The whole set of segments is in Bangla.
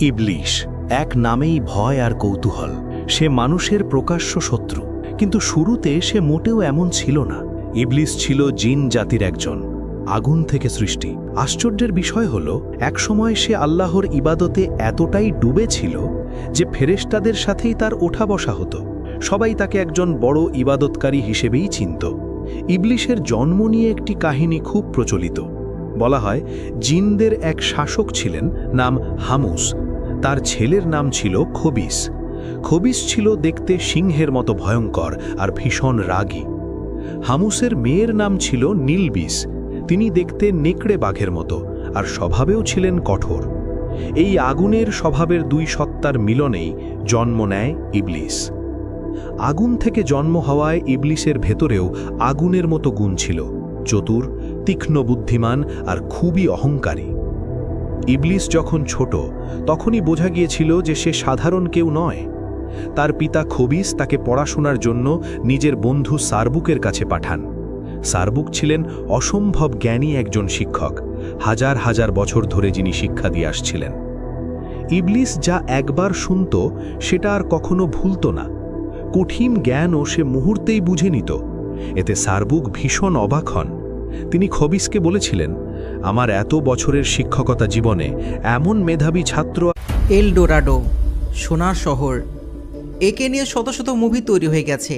ইবলিশ, এক নামেই ভয় আর কৌতূহল। সে মানুষের প্রকাশ্য শত্রু, কিন্তু শুরুতে সে মোটেও এমন ছিল না। ইবলিশ ছিল জিন জাতির একজন, আগুন থেকে সৃষ্টি। আশ্চর্যের বিষয় হল, একসময় সে আল্লাহর ইবাদতে এতটাই ডুবে ছিল যে ফেরেশতাদের সাথেই তার ওঠা বসা হতো। সবাই তাকে একজন বড় ইবাদতকারী হিসেবেই চিনত। ইবলিশের জন্ম নিয়ে একটি কাহিনী খুব প্রচলিত। বলা হয়, জিনদের এক শাসক ছিলেন, নাম হামুস। তার ছেলের নাম ছিল খবিস। খবিস ছিল দেখতে সিংহের মতো ভয়ঙ্কর আর ভীষণ রাগী। হামুসের মেয়ের নাম ছিল নীলবিস। তিনি দেখতে নেকড়ে বাঘের মতো আর স্বভাবেও ছিলেন কঠোর। এই আগুনের স্বভাবের দুই সত্তার মিলনেই জন্ম নেয় ইবলিশ। আগুন থেকে জন্ম হওয়ায় ইবলিশের ভেতরেও আগুনের মতো গুণ ছিল, চতুর, তীক্ষ্ণ বুদ্ধিমান আর খুবই অহংকারী। ইবলিশ যখন ছোট, তখনই বোঝা গিয়েছিল যে সে সাধারণ কেউ নয়। তার পিতা খবিস তাকে পড়াশোনার জন্য নিজের বন্ধু সারবুকের কাছে পাঠান। সারবুক ছিলেন অসম্ভব জ্ঞানী একজন শিক্ষক, হাজার হাজার বছর ধরে যিনি শিক্ষা দিয়ে আসছিলেন। ইবলিশ যা একবার শুনত সেটা আর কখনো ভুলত না। কঠিন জ্ঞানও সে মুহূর্তেই বুঝে নিত। এতে সারবুক ভীষণ অবাক হন। তিনি খবিসকে বলেছিলেন, আমার এত বছরের শিক্ষকতা জীবনে এমন মেধাবী ছাত্র। এল ডোরাডো, সোনার শহর। একে নিয়ে শত শত মুভি তৈরি হয়ে গেছে।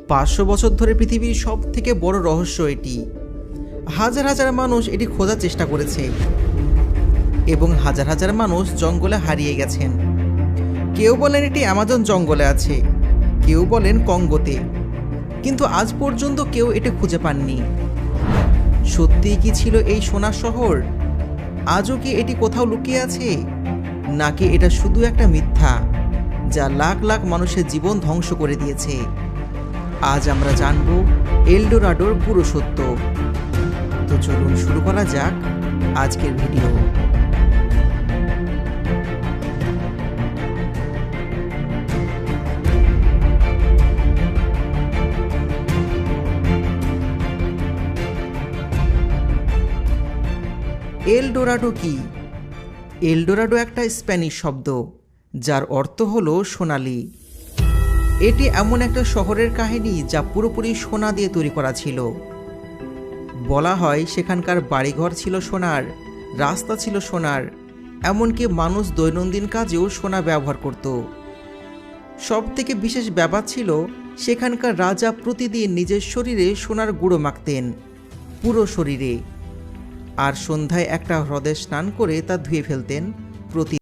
500 বছর ধরে পৃথিবীর সব থেকে বড় রহস্য এটি। হাজার হাজার মানুষ এটি খোঁজার চেষ্টা করেছে এবং হাজার হাজার মানুষ জঙ্গলে হারিয়ে গেছেন। কেউ বলেন এটি অ্যামাজন জঙ্গলে আছে, কেউ বলেন কঙ্গোতে, কিন্তু আজ পর্যন্ত কেউ এটি খুঁজে পাননি। সত্যিই কি ছিল এই সোনার শহর? আজও কি এটি কোথাও লুকিয়ে আছে, নাকি এটা শুধু একটা মিথ্যা যা লাখ লাখ মানুষের জীবন ধ্বংস করে দিয়েছে? আজ আমরা জানব এল ডোরাডোর পুরো সত্য। তো চলুন শুরু করা যাক আজকের ভিডিও। এল ডোরাডো কি? এল ডোরাডো একটা স্প্যানিশ শব্দ যার অর্থ হলো সোনালি। এটি এমন একটা শহরের কাহিনী যা পুরোপুরি সোনা দিয়ে তৈরি করা ছিল। বলা হয় সেখানকার বাড়িঘর ছিল সোনার, রাস্তা ছিল সোনার, এমনকি মানুষ দৈনন্দিন কাজেও সোনা ব্যবহার করত। সবথেকে বিশেষ ব্যাপার ছিল সেখানকার রাজা প্রতিদিন নিজের শরীরে সোনার গুঁড়ো মাখতেন, পুরো শরীরে, আর সন্ধ্যায় একটা হ্রদে স্নান করে তা ধুয়ে ফেলতেন প্রতি